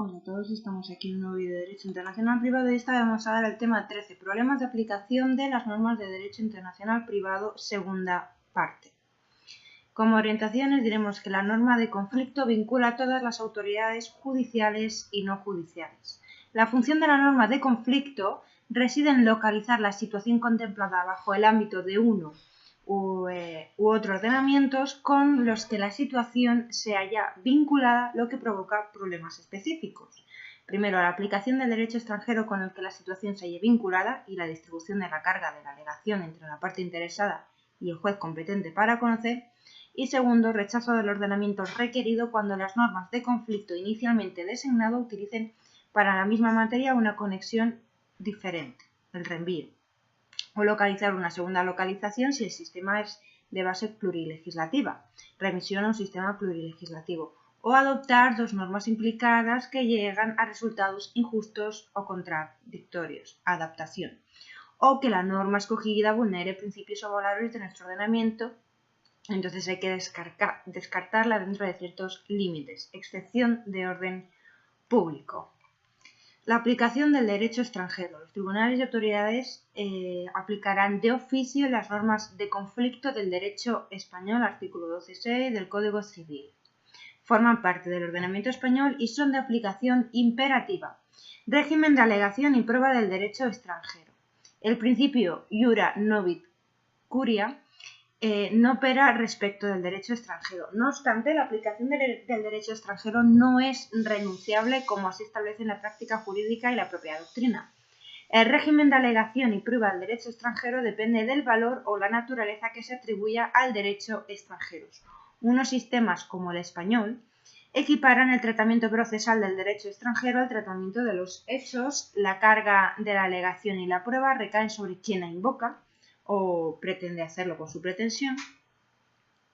Hola a todos, estamos aquí en un nuevo vídeo de Derecho Internacional Privado y esta vez vamos a dar el tema 13, problemas de aplicación de las normas de Derecho Internacional Privado, segunda parte. Como orientaciones diremos que la norma de conflicto vincula a todas las autoridades judiciales y no judiciales. La función de la norma de conflicto reside en localizar la situación contemplada bajo el ámbito de uno u otros ordenamientos con los que la situación se halla vinculada, lo que provoca problemas específicos. Primero, la aplicación del derecho extranjero con el que la situación se halla vinculada y la distribución de la carga de la alegación entre la parte interesada y el juez competente para conocer. Y segundo, rechazo del ordenamiento requerido cuando las normas de conflicto inicialmente designado utilicen para la misma materia una conexión diferente, el reenvío, o localizar una segunda localización si el sistema es de base plurilegislativa, remisión a un sistema plurilegislativo, o adoptar dos normas implicadas que llegan a resultados injustos o contradictorios, adaptación, o que la norma escogida vulnere principios o valores de nuestro ordenamiento. Entonces hay que descartarla dentro de ciertos límites, excepción de orden público. La aplicación del derecho extranjero. Los tribunales y autoridades aplicarán de oficio las normas de conflicto del derecho español, artículo 12c del Código Civil. Forman parte del ordenamiento español y son de aplicación imperativa. Régimen de alegación y prueba del derecho extranjero. El principio iura novit curia no opera respecto del derecho extranjero. No obstante, la aplicación del derecho extranjero no es renunciable, como así establece la práctica jurídica y la propia doctrina. El régimen de alegación y prueba del derecho extranjero depende del valor o la naturaleza que se atribuya al derecho extranjero. Unos sistemas, como el español, equiparan el tratamiento procesal del derecho extranjero al tratamiento de los hechos. La carga de la alegación y la prueba recaen sobre quien la invoca o pretende hacerlo con su pretensión.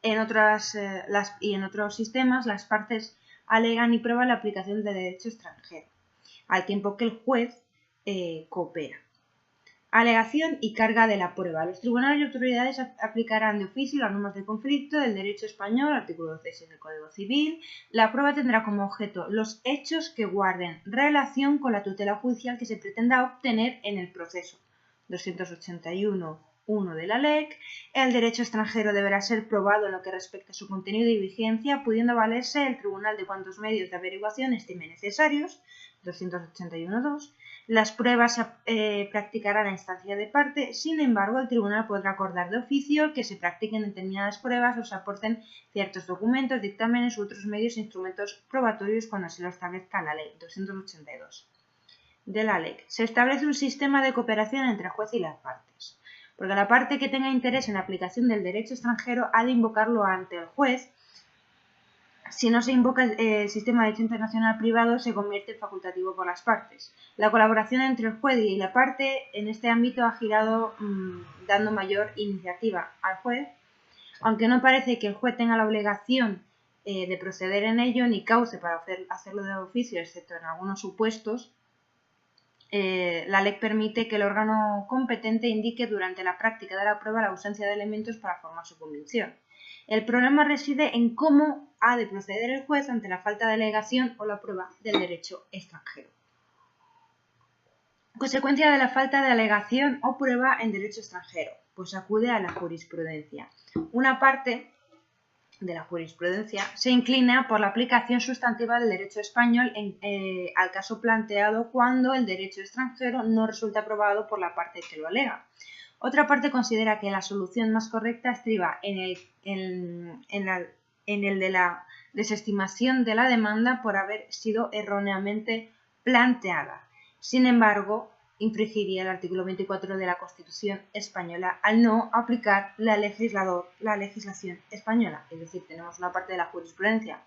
En otros sistemas, las partes alegan y prueban la aplicación del derecho extranjero, al tiempo que el juez coopera. Alegación y carga de la prueba. Los tribunales y autoridades aplicarán de oficio las normas de conflicto del derecho español, artículo 12 del Código Civil. La prueba tendrá como objeto los hechos que guarden relación con la tutela judicial que se pretenda obtener en el proceso. 281.1 de la LEC. El derecho extranjero deberá ser probado en lo que respecta a su contenido y vigencia, pudiendo valerse el tribunal de cuantos medios de averiguación estime necesarios. 281.2. Las pruebas se practicarán a instancia de parte, sin embargo, el tribunal podrá acordar de oficio que se practiquen determinadas pruebas o se aporten ciertos documentos, dictámenes u otros medios e instrumentos probatorios cuando se lo establezca la ley. 282. De la LEC. Se establece un sistema de cooperación entre el juez y las partes, porque la parte que tenga interés en la aplicación del derecho extranjero ha de invocarlo ante el juez. Si no se invoca el sistema de derecho internacional privado, se convierte en facultativo por las partes. La colaboración entre el juez y la parte en este ámbito ha girado dando mayor iniciativa al juez, aunque no parece que el juez tenga la obligación de proceder en ello ni cauce para hacerlo de oficio, excepto en algunos supuestos. La ley permite que el órgano competente indique durante la práctica de la prueba la ausencia de elementos para formar su convicción. El problema reside en cómo ha de proceder el juez ante la falta de alegación o la prueba del derecho extranjero. Consecuencia de la falta de alegación o prueba en derecho extranjero, pues acude a la jurisprudencia. Una parte de la jurisprudencia se inclina por la aplicación sustantiva del derecho español al caso planteado cuando el derecho extranjero no resulta aprobado por la parte que lo alega. Otra parte considera que la solución más correcta estriba en el de la desestimación de la demanda por haber sido erróneamente planteada. Sin embargo, infringiría el artículo 24 de la Constitución española al no aplicar la legislación española. Es decir, tenemos una parte de la jurisprudencia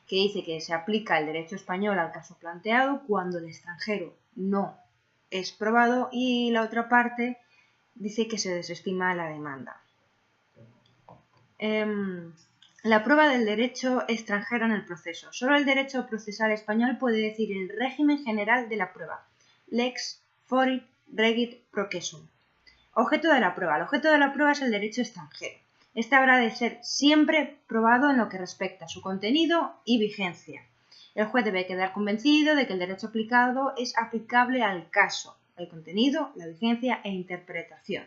que dice que se aplica el derecho español al caso planteado cuando el extranjero no es probado, y la otra parte dice que se desestima la demanda. La prueba del derecho extranjero en el proceso. Solo el derecho procesal español puede decir el régimen general de la prueba. Lex forit regit processum. Objeto de la prueba. El objeto de la prueba es el derecho extranjero. Este habrá de ser siempre probado en lo que respecta a su contenido y vigencia. El juez debe quedar convencido de que el derecho aplicado es aplicable al caso, el contenido, la vigencia e interpretación.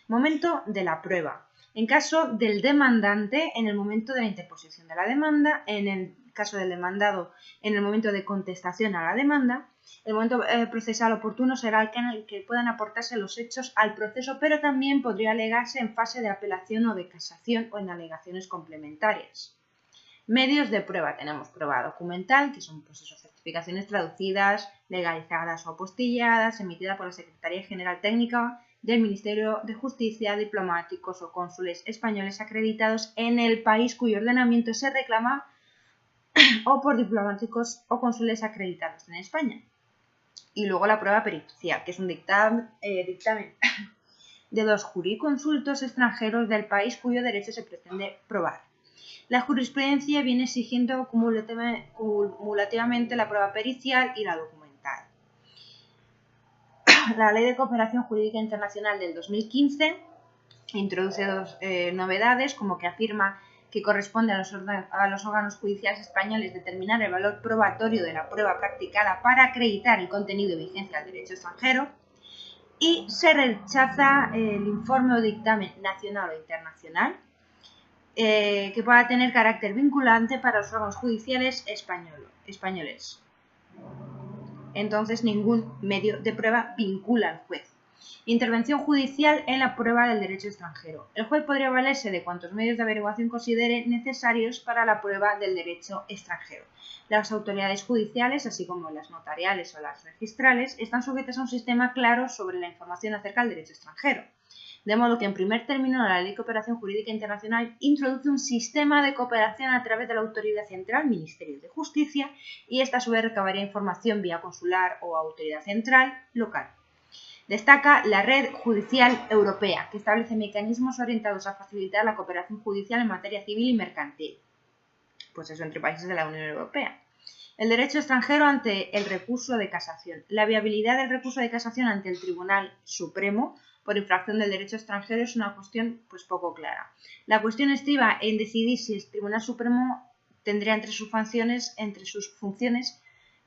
Momento de la prueba. En caso del demandante, en el momento de la interposición de la demanda, en el caso del demandado, en el momento de contestación a la demanda, el momento procesal oportuno será el en el que puedan aportarse los hechos al proceso, pero también podría alegarse en fase de apelación o de casación o en alegaciones complementarias. Medios de prueba. Tenemos prueba documental, que son pues, certificaciones traducidas, legalizadas o apostilladas, emitidas por la Secretaría General Técnica del Ministerio de Justicia, diplomáticos o cónsules españoles acreditados en el país cuyo ordenamiento se reclama o por diplomáticos o cónsules acreditados en España. Y luego la prueba pericial, que es un dictamen de los jurisconsultos extranjeros del país cuyo derecho se pretende probar. La jurisprudencia viene exigiendo cumulativamente la prueba pericial y la documental. La Ley de Cooperación Jurídica Internacional del 2015 introduce dos novedades, como que afirma que corresponde a los órganos judiciales españoles determinar el valor probatorio de la prueba practicada para acreditar el contenido y vigencia del derecho extranjero, y se rechaza el informe o dictamen nacional o internacional que pueda tener carácter vinculante para los órganos judiciales españoles. Entonces, ningún medio de prueba vincula al juez. Intervención judicial en la prueba del derecho extranjero. El juez podría valerse de cuantos medios de averiguación considere necesarios para la prueba del derecho extranjero. Las autoridades judiciales, así como las notariales o las registrales, están sujetas a un sistema claro sobre la información acerca del derecho extranjero. De modo que, en primer término, la Ley de Cooperación Jurídica Internacional introduce un sistema de cooperación a través de la Autoridad Central, Ministerio de Justicia, y esta a su vez recabaría información vía consular o Autoridad Central local. Destaca la Red Judicial Europea, que establece mecanismos orientados a facilitar la cooperación judicial en materia civil y mercantil. Pues eso, entre países de la Unión Europea. El derecho extranjero ante el recurso de casación. La viabilidad del recurso de casación ante el Tribunal Supremo por infracción del derecho extranjero es una cuestión pues poco clara. La cuestión estriba en decidir si el Tribunal Supremo tendría entre sus funciones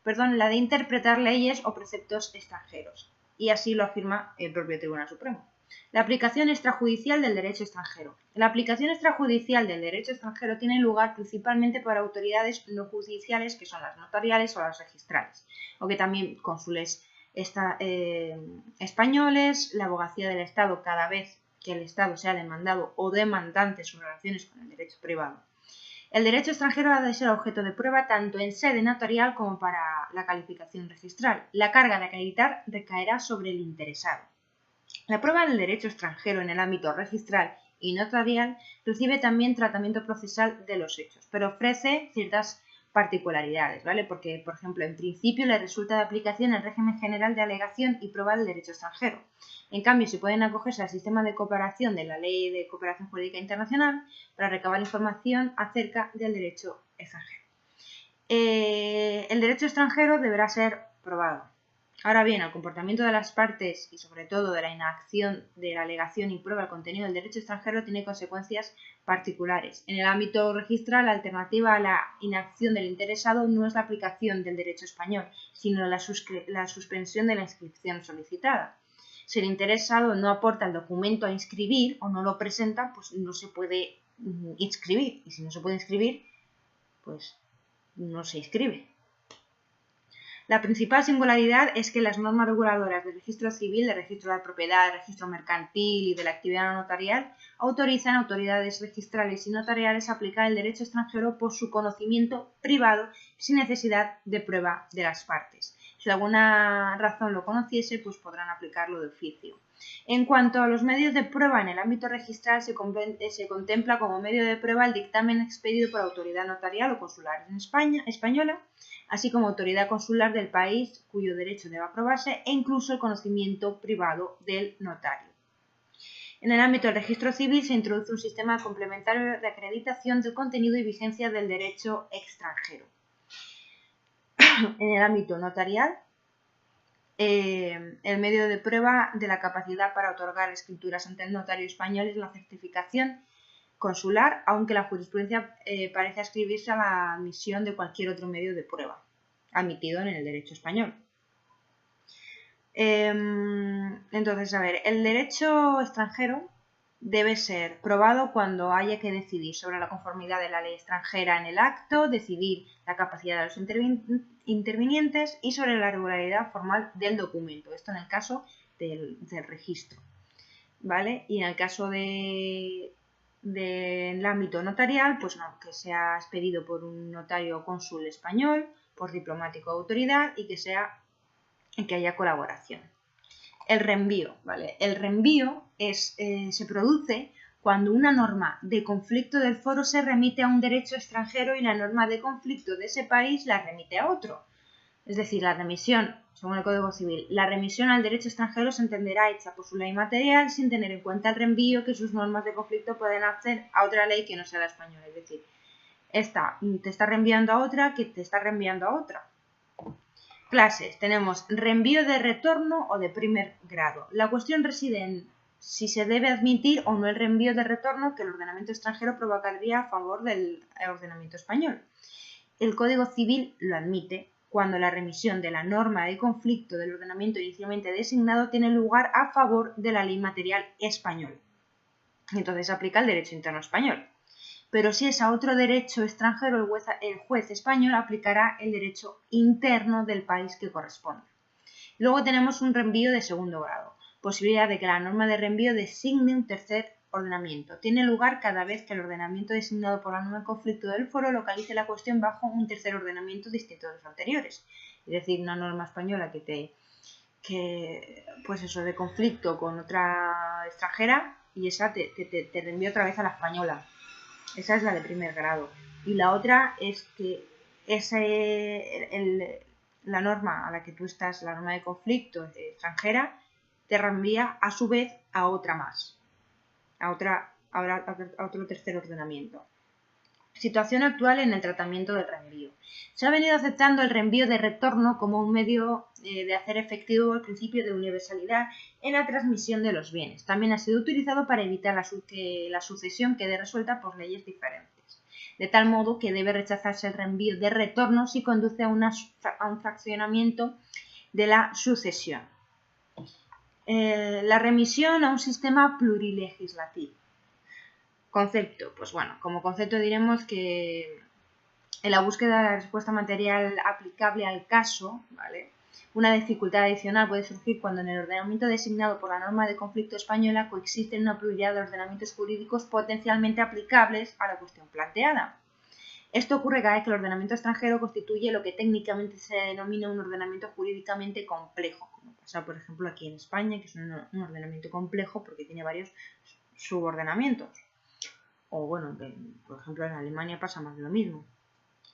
la de interpretar leyes o preceptos extranjeros, y así lo afirma el propio Tribunal Supremo. La aplicación extrajudicial del derecho extranjero. La aplicación extrajudicial del derecho extranjero tiene lugar principalmente por autoridades no judiciales, que son las notariales o las registrales, o que también cónsules españoles, la abogacía del Estado cada vez que el Estado sea demandado o demandante en sus relaciones con el derecho privado. El derecho extranjero ha de ser objeto de prueba tanto en sede notarial como para la calificación registral. La carga de acreditar recaerá sobre el interesado. La prueba del derecho extranjero en el ámbito registral y notarial recibe también tratamiento procesal de los hechos, pero ofrece ciertas particularidades, ¿vale? Porque, por ejemplo, en principio le resulta de aplicación el régimen general de alegación y prueba del derecho extranjero. En cambio, se pueden acogerse al sistema de cooperación de la Ley de Cooperación Jurídica Internacional para recabar información acerca del derecho extranjero. El derecho extranjero deberá ser probado. Ahora bien, el comportamiento de las partes y sobre todo de la inacción de la alegación y prueba del contenido del derecho extranjero tiene consecuencias particulares. En el ámbito registral, la alternativa a la inacción del interesado no es la aplicación del derecho español, sino la suspensión de la inscripción solicitada. Si el interesado no aporta el documento a inscribir o no lo presenta, pues no se puede inscribir. Y si no se puede inscribir, pues no se inscribe. La principal singularidad es que las normas reguladoras del registro civil, del registro de la propiedad, del registro mercantil y de la actividad notarial autorizan a autoridades registrales y notariales a aplicar el derecho extranjero por su conocimiento privado sin necesidad de prueba de las partes. Si alguna razón lo conociese, pues podrán aplicarlo de oficio. En cuanto a los medios de prueba en el ámbito registral, se contempla como medio de prueba el dictamen expedido por autoridad notarial o consular en España, española, así como autoridad consular del país cuyo derecho deba aprobarse e incluso el conocimiento privado del notario. En el ámbito del registro civil se introduce un sistema complementario de acreditación del contenido y vigencia del derecho extranjero. En el ámbito notarial, el medio de prueba de la capacidad para otorgar escrituras ante el notario español es la certificación consular, aunque la jurisprudencia parece ascribirse a la admisión de cualquier otro medio de prueba admitido en el derecho español. Entonces, a ver, el derecho extranjero debe ser probado cuando haya que decidir sobre la conformidad de la ley extranjera en el acto, decidir la capacidad de los intervinientes y sobre la regularidad formal del documento. Esto en el caso del registro, ¿vale? Y en el caso del ámbito notarial, pues no, que sea expedido por un notario o cónsul español, por diplomático o autoridad y que haya colaboración. El reenvío, ¿vale? El reenvío se produce cuando una norma de conflicto del foro se remite a un derecho extranjero y la norma de conflicto de ese país la remite a otro. Es decir, la remisión, según el Código Civil, la remisión al derecho extranjero se entenderá hecha por su ley material sin tener en cuenta el reenvío que sus normas de conflicto pueden hacer a otra ley que no sea la española. Es decir, esta te está reenviando a otra que te está reenviando a otra. Clases. Tenemos reenvío de retorno o de primer grado. La cuestión reside en si se debe admitir o no el reenvío de retorno que el ordenamiento extranjero provocaría a favor del ordenamiento español. El Código Civil lo admite cuando la remisión de la norma de conflicto del ordenamiento inicialmente designado tiene lugar a favor de la ley material española. Entonces aplica el derecho interno español. Pero si es a otro derecho extranjero, el juez español aplicará el derecho interno del país que corresponde. Luego tenemos un reenvío de segundo grado, posibilidad de que la norma de reenvío designe un tercer ordenamiento. Tiene lugar cada vez que el ordenamiento designado por la norma de conflicto del foro localice la cuestión bajo un tercer ordenamiento distinto de los anteriores. Es decir, una norma española pues eso, de conflicto con otra extranjera y esa te reenvía otra vez a la española. Esa es la de primer grado. Y la otra es que la norma a la que tú estás, la norma de conflicto extranjera, te reenvía a su vez a otra más, a otro tercer ordenamiento. Situación actual en el tratamiento del reenvío. Se ha venido aceptando el reenvío de retorno como un medio de hacer efectivo el principio de universalidad en la transmisión de los bienes. También ha sido utilizado para evitar que la sucesión quede resuelta por leyes diferentes. De tal modo que debe rechazarse el reenvío de retorno si conduce a un fraccionamiento de la sucesión. La remisión a un sistema plurilegislativo. Concepto, pues bueno, como concepto diremos que en la búsqueda de la respuesta material aplicable al caso, ¿vale? Una dificultad adicional puede surgir cuando en el ordenamiento designado por la norma de conflicto española coexisten una pluralidad de ordenamientos jurídicos potencialmente aplicables a la cuestión planteada. Esto ocurre cada vez que el ordenamiento extranjero constituye lo que técnicamente se denomina un ordenamiento jurídicamente complejo, como pasa por ejemplo aquí en España, que es un ordenamiento complejo porque tiene varios subordenamientos. O bueno, que por ejemplo en Alemania pasa más de lo mismo.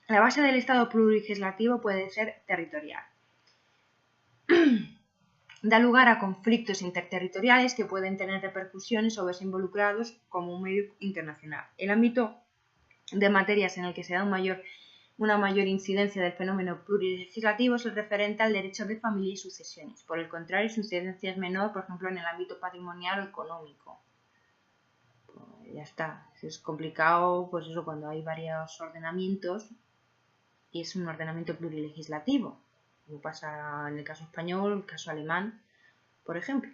La base del Estado plurilegislativo puede ser territorial. Da lugar a conflictos interterritoriales que pueden tener repercusiones o verse involucrados como un medio internacional. El ámbito de materias en el que se da una mayor incidencia del fenómeno plurilegislativo es el referente al derecho de familia y sucesiones. Por el contrario, su incidencia es menor, por ejemplo, en el ámbito patrimonial o económico. Ya está, es complicado pues eso cuando hay varios ordenamientos y es un ordenamiento plurilegislativo, como pasa en el caso español, el caso alemán, por ejemplo.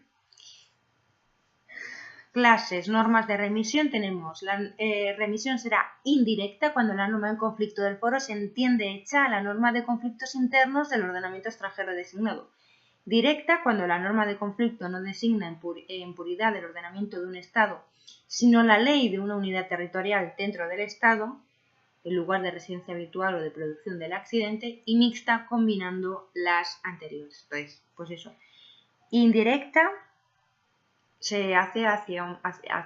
Clases, normas de remisión tenemos. La remisión será indirecta cuando la norma de conflicto del foro se entiende hecha a la norma de conflictos internos del ordenamiento extranjero designado. Directa cuando la norma de conflicto no designa en puridad el ordenamiento de un Estado, sino la ley de una unidad territorial dentro del Estado, el lugar de residencia habitual o de producción del accidente, y mixta combinando las anteriores. Entonces, pues eso. Indirecta se hace hacia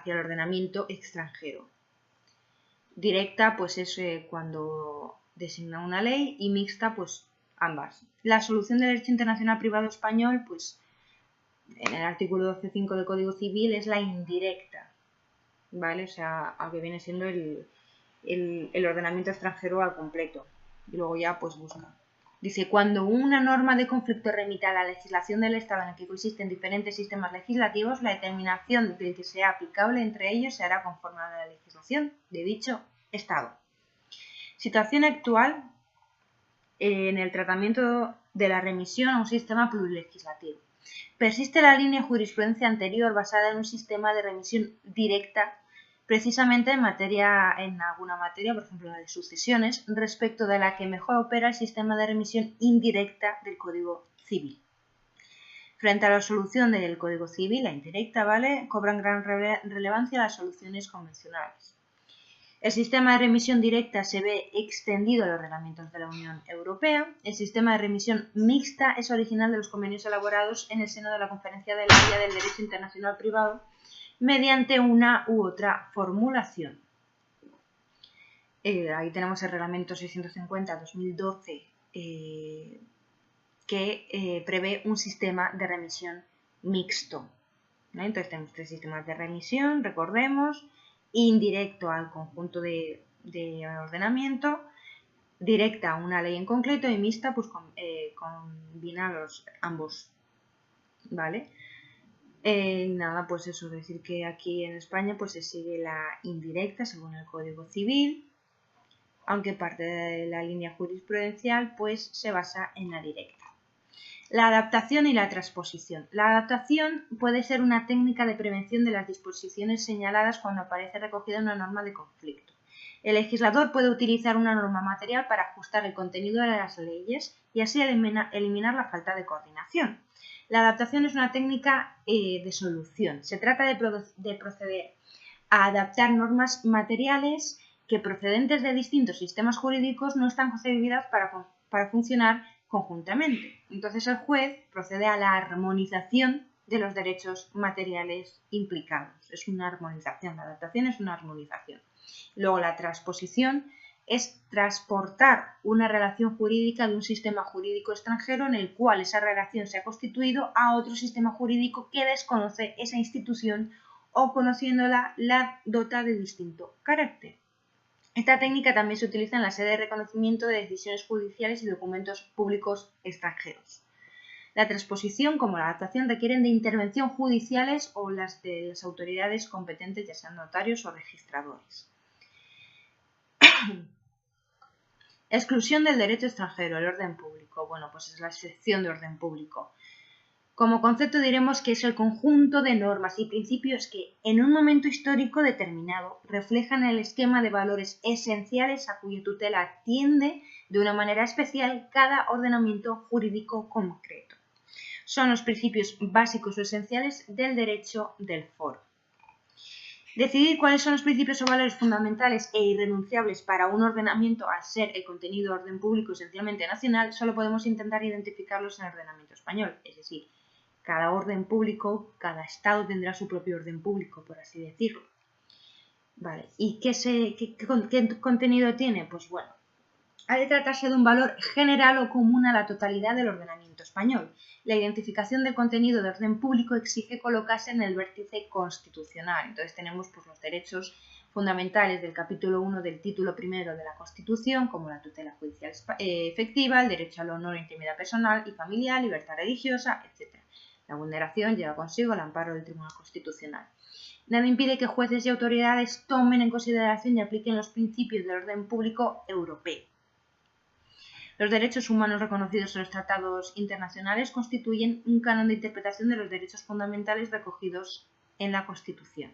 el ordenamiento extranjero. Directa, pues es cuando designa una ley, y mixta, pues ambas. La solución del derecho internacional privado español, pues en el artículo 12.5 del Código Civil es la indirecta, ¿vale? O sea, aunque viene siendo el ordenamiento extranjero al completo. Y luego ya, pues busca. Dice, cuando una norma de conflicto remita a la legislación del Estado en el que coexisten diferentes sistemas legislativos, la determinación del que sea aplicable entre ellos se hará conforme a la legislación de dicho Estado. Situación actual en el tratamiento de la remisión a un sistema plurilegislativo. Persiste la línea de jurisprudencia anterior basada en un sistema de remisión directa, precisamente en alguna materia, por ejemplo la de sucesiones, respecto de la que mejor opera el sistema de remisión indirecta del Código Civil. Frente a la solución del Código Civil, la indirecta, ¿vale?, cobran gran relevancia las soluciones convencionales. El sistema de remisión directa se ve extendido a los reglamentos de la Unión Europea. El sistema de remisión mixta es original de los convenios elaborados en el seno de la Conferencia de la Guía del Derecho Internacional Privado mediante una u otra formulación. Ahí tenemos el reglamento 650-2012 que prevé un sistema de remisión mixto. ¿Vale? Entonces tenemos tres sistemas de remisión, recordemos: indirecto al conjunto de ordenamiento, directa a una ley en concreto y mixta, pues combina ambos, ¿vale? Nada, pues eso, decir que aquí en España pues se sigue la indirecta según el Código Civil, aunque parte de la línea jurisprudencial pues se basa en la directa. La adaptación y la transposición. La adaptación puede ser una técnica de prevención de las disposiciones señaladas cuando aparece recogida una norma de conflicto. El legislador puede utilizar una norma material para ajustar el contenido de las leyes y así eliminar la falta de coordinación. La adaptación es una técnica de solución. Se trata de proceder a adaptar normas materiales que, procedentes de distintos sistemas jurídicos, no están concebidas para funcionar conjuntamente. Entonces el juez procede a la armonización de los derechos materiales implicados. Es una armonización, la adaptación es una armonización. Luego la transposición es transportar una relación jurídica de un sistema jurídico extranjero en el cual esa relación se ha constituido a otro sistema jurídico que desconoce esa institución o, conociéndola, la dota de distinto carácter. Esta técnica también se utiliza en la sede de reconocimiento de decisiones judiciales y documentos públicos extranjeros. La transposición, como la adaptación, requieren de intervención judiciales o las de las autoridades competentes, ya sean notarios o registradores. Exclusión del derecho extranjero, el orden público. Bueno, pues es la excepción de orden público. Como concepto diremos que es el conjunto de normas y principios que, en un momento histórico determinado, reflejan el esquema de valores esenciales a cuya tutela atiende de una manera especial cada ordenamiento jurídico concreto. Son los principios básicos o esenciales del derecho del foro. Decidir cuáles son los principios o valores fundamentales e irrenunciables para un ordenamiento, al ser el contenido de orden público esencialmente nacional, solo podemos intentar identificarlos en el ordenamiento español, es decir, cada orden público, cada estado tendrá su propio orden público, por así decirlo. Vale, ¿y qué contenido tiene? Pues bueno, ha de tratarse de un valor general o común a la totalidad del ordenamiento español. La identificación del contenido de orden público exige colocarse en el vértice constitucional. Entonces tenemos pues, los derechos fundamentales del capítulo 1 del título primero de la Constitución, como la tutela judicial efectiva, el derecho al honor e intimidad personal y familiar, libertad religiosa, etc. La vulneración lleva consigo el amparo del Tribunal Constitucional. Nada impide que jueces y autoridades tomen en consideración y apliquen los principios del orden público europeo. Los derechos humanos reconocidos en los tratados internacionales constituyen un canon de interpretación de los derechos fundamentales recogidos en la Constitución.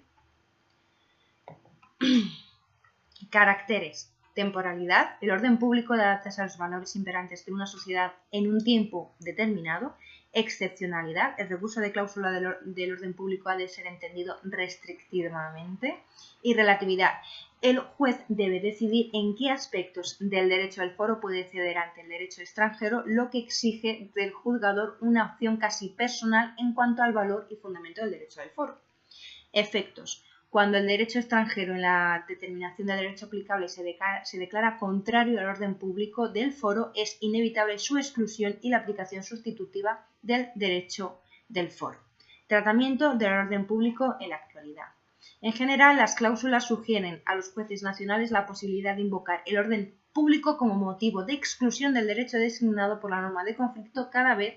Caracteres. Temporalidad. El orden público debe adaptarse a los valores imperantes de una sociedad en un tiempo determinado. Excepcionalidad. El recurso de cláusula del orden público ha de ser entendido restrictivamente. Y relatividad. El juez debe decidir en qué aspectos del derecho al foro puede ceder ante el derecho extranjero, lo que exige del juzgador una opción casi personal en cuanto al valor y fundamento del derecho al foro. Efectos. Cuando el derecho extranjero en la determinación del derecho aplicable se declara contrario al orden público del foro, es inevitable su exclusión y la aplicación sustitutiva del derecho del foro. Tratamiento del orden público en la actualidad. En general, las cláusulas sugieren a los jueces nacionales la posibilidad de invocar el orden público como motivo de exclusión del derecho designado por la norma de conflicto cada vez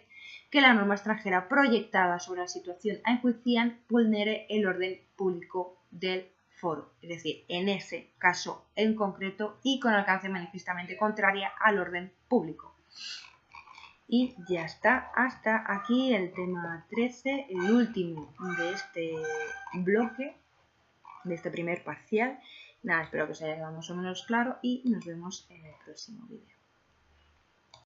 que la norma extranjera proyectada sobre la situación a enjuiciar vulnere el orden público del foro, es decir, en ese caso en concreto y con alcance manifiestamente contraria al orden público. Y ya está, hasta aquí el tema 13, el último de este bloque, de este primer parcial. Nada, espero que os haya quedado más o menos claro y nos vemos en el próximo vídeo.